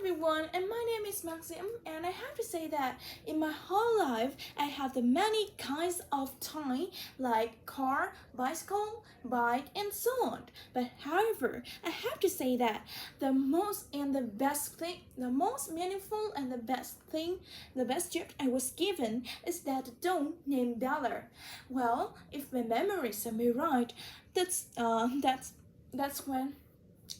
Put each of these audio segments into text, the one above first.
everyone, and my name is Maxim, and I have to say that in my whole life I have the many kinds of toy like car, bicycle, bike, and so on. But however, I have to say that the most meaningful and the best gift I was given is that doll named Bella. Well, if my memory serves me right, that's when.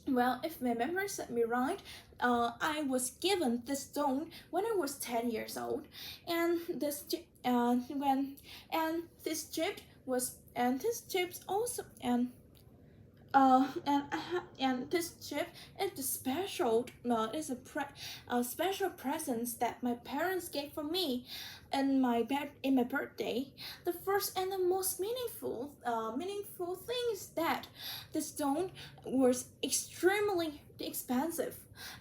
Well, if my memory serves me right, I was given this stone when I was 10 years old, and this chip was and this chips also and this chip is the special a special presents that my parents gave for me in my birthday. The first and the most meaningful thing is that the stone was extremely expensive.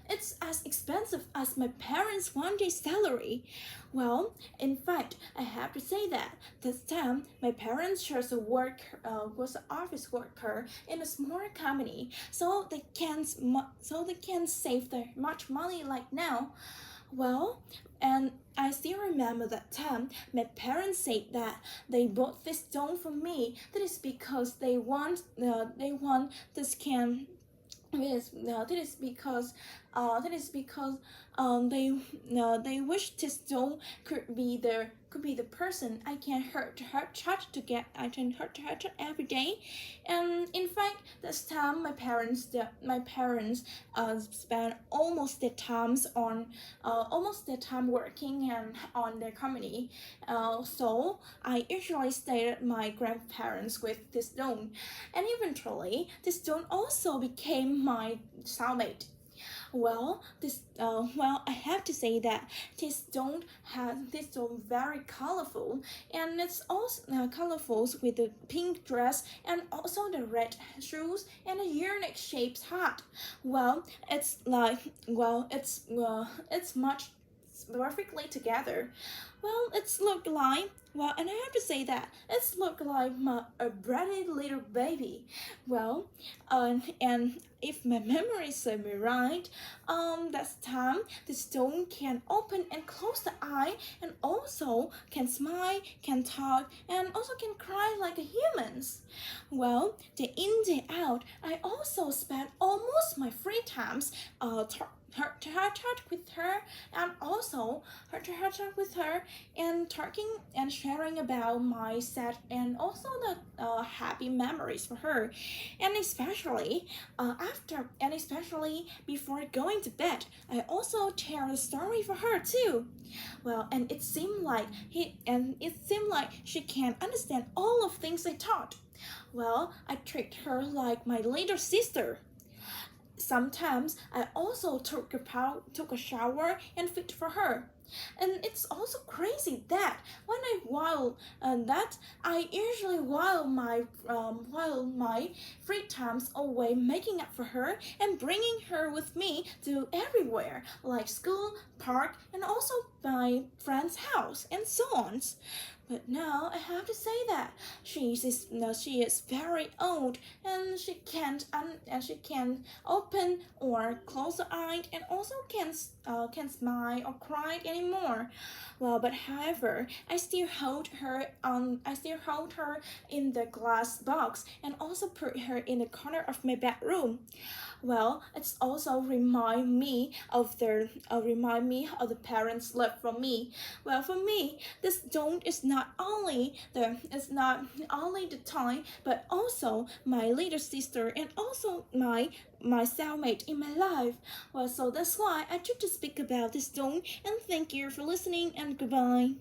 It's as expensive as my parents' one day salary. Well, in fact, I have to say that this time my parents was an office worker in a small company, so they can save their much money like now. Well, and I still remember that time my parents said that they bought this stone for me. That is because they want this can. Yes, no, that is because they wish this stone could be the person I can I can hurt every day. And in fact, this time my parents spent almost their time working and on their company. So I usually stayed at my grandparents with this stone, and eventually this stone also became my cellmate. Well, I have to say that this stone very colorful, and it's also colorful with the pink dress and also the red shoes and a unique shaped hat. Well, it's much perfectly together. Well, it's look like and I have to say that it's look like a bratty little baby. Well, and if my memory serves me right, that's time the stone can open and close the eye, and also can smile, can talk, and also can cry like a humans. Well, day in day out, I also spend almost my free times talk with her, and also talk with her and talking and sharing about my sad and also the happy memories for her, and especially before going to bed, I also tell a story for her too. Well, and it seemed like she can understand all of things I taught. Well, I treat her like my little sister. Sometimes I also took a shower and fit for her. And it's also crazy that I usually while my free times away making up for her and bringing her with me to everywhere like school, park, and also my friend's house and so on. But now I have to say that she is very old, and she can't open or close her eye, and also can smile or cry anymore. Well, but however, I still hold her in the glass box and also put her in the corner of my bedroom. Well, it's also remind me of the parents' love for me. Well, for me, this don't is not only the toy, but also my little sister and also my cellmate in my life. Well, so that's why I took to speak about this stone, and thank you for listening, and goodbye.